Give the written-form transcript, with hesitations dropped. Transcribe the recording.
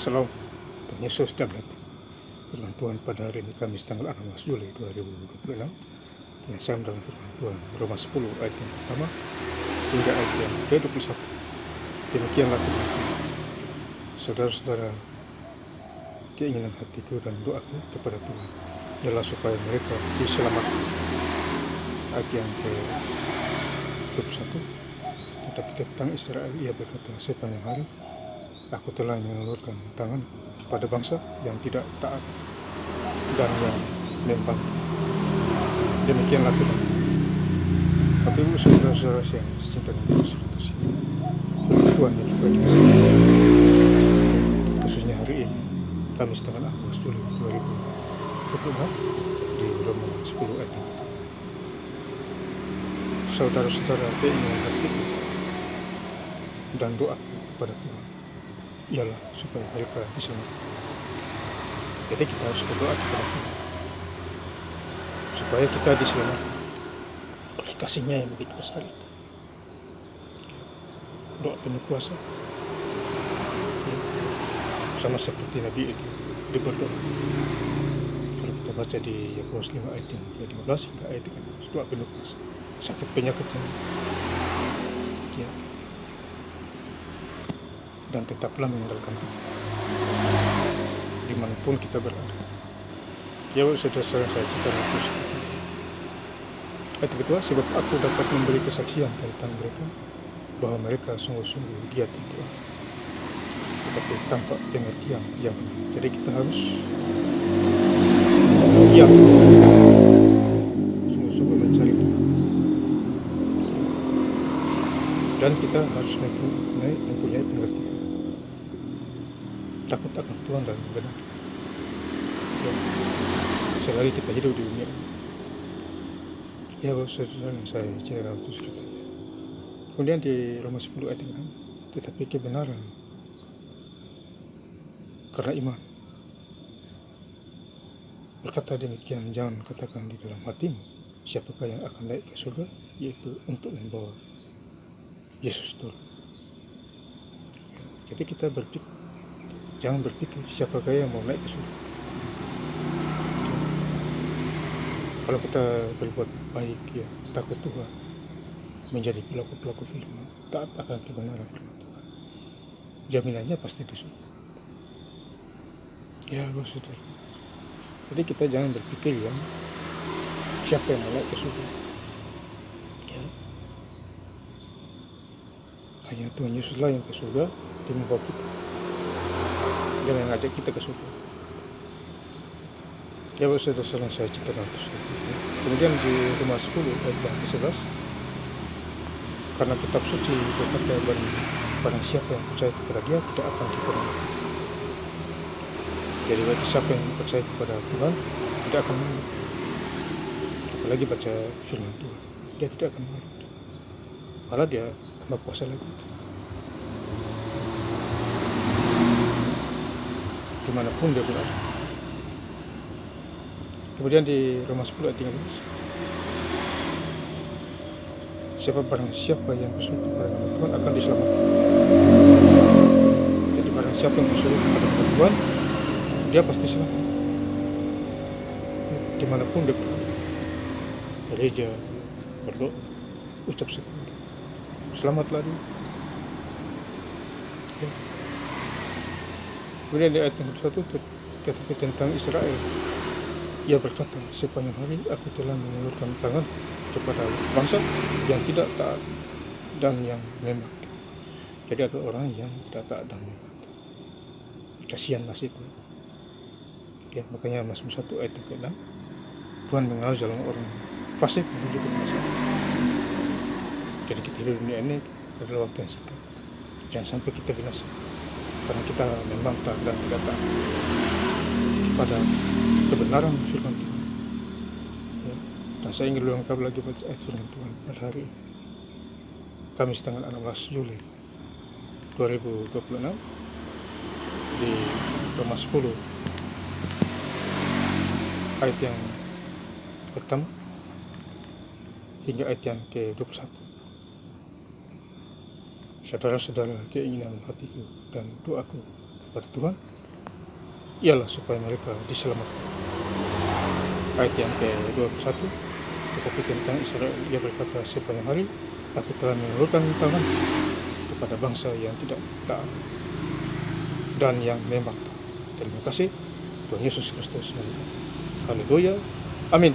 Salam Tuhan Yesus damai. Firman Tuhan pada hari ini Kamis tanggal 16 Juli 2026 yang sama dalam firman Tuhan Roma 10 ayat yang pertama hingga ayat yang ke-21. Demikianlah firman Tuhan. Saudara-saudara, keinginan hatiku dan doaku kepada Tuhan ialah supaya mereka diselamatkan. Ayat yang ke-21. Tetapi tentang Israel ia berkata, sepanjang hari aku telah mengulurkan tangan kepada bangsa yang tidak taat dan yang membantu. Demikianlah firman Bapak Ibu saudara-saudara yang cinta dan bersertasi Tuhan yang juga kita sendiri, khususnya hari ini Kamis tanggal 16 Juli 2026 di Roma 10 ayat yang pertama. Saudara-saudara, keinginan hatiku dan doa kepada Tuhan ialah supaya mereka diselamatkan. Jadi kita harus berdoa kepada Tuhan supaya kita diselamatkan oleh kasih-Nya yang begitu besar itu. Doa penuh kuasa, sama seperti Nabi dia berdoa. Kalau kita baca di Yakobus 5 ayat yang ke-15 hingga ayat 13, doa penuh kuasa. Sakit penyakit ya, dan tetaplah mengandalkan Tuhan dimanapun kita berada. Ya, saudara-saudara saya cita terus. Ayat kedua, sebab aku dapat memberi kesaksian tentang mereka bahwa mereka sungguh-sungguh giat untuk Allah, tetapi tanpa pengertian yang benar. Jadi kita harus giat sungguh-sungguh mencari Tuhan, dan kita harus mempunyai pengertian, takut akan Tuhan dan benar. Ya, selagi kita hidup di dunia ini. Ya, saudara yang saya cintai dalam Tuhan kita. Kemudian di Roma 10 ayat 6, tetapi kebenaran karena iman berkata demikian, jangan katakan di dalam hatimu, siapakah yang akan naik ke surga, yaitu untuk membawa Yesus turun. Jadi kita jangan berpikir siapakah yang mau naik ke surga. Kalau kita berbuat baik, ya, takut Tuhan, menjadi pelaku-pelaku firman, taat akan kebenaran firman Tuhan, jaminannya pasti di surga. Ya, saudara. Jadi kita jangan berpikir ya, siapa yang mau naik ke surga. Ya. Hanya Tuhan Yesuslah yang ke surga, Dia membawa kita. Dia mengajak kita ke surga. Ya, saudara-saudara saya cinta dalam Tuhan. Kemudian di Roma 10 ayat yang ke-11, karena kitab suci berkata, barang siapa yang percaya kepada Dia tidak akan diperangi. Jadi bagi siapa yang percaya kepada Tuhan tidak akan malu. Apalagi baca firman Tuhan, dia tidak akan malu. Malah dia tambah kuasa lagi. Dimanapun dia berada. Kemudian di Roma 10 ayat 13, barang siapa yang berseru kepada nama Tuhan akan diselamatkan. Jadi barang siapa yang berseru kepada nama Tuhan, dia pasti selamat. Dimanapun dia berada, gereja, berdoa, ucap syukur, selamatlah dia. Ya. Kemudian di ayat yang ke-1, tetapi tentang Israel ia berkata, sepanjang hari aku telah mengulurkan tangan kepada bangsa yang tidak taat dan yang membantu. Jadi ada orang yang tidak taat dan membantu. Kasihan nasibnya. Ya, makanya Mazmur 1 ayat ke-6, Tuhan mengenal jalan orang fasik menuju ke kebinasaan. Jadi kita hidup dunia ini adalah waktu yang singkat. Jangan sampai kita binasa karena kita membantah dan tidak taat kepada kebenaran firman Tuhan. Ya, dan saya ingin lengkap lagi baca ayat firman Tuhan pada hari ini, Kamis tanggal 16 Juli 2026 di Roma 10 ayat yang pertama hingga ayat yang ke-21. Saudara-saudara, keinginan hatiku dan doaku kepada Tuhan ialah supaya mereka diselamatkan. Ayat yang ke-21, tetapi tentang Israel ia berkata sepanjang hari, aku telah mengulurkan tangan kepada bangsa yang tidak taat dan yang membantah. Terima kasih, Tuhan Yesus Kristus memberkati. Haleluya, amin.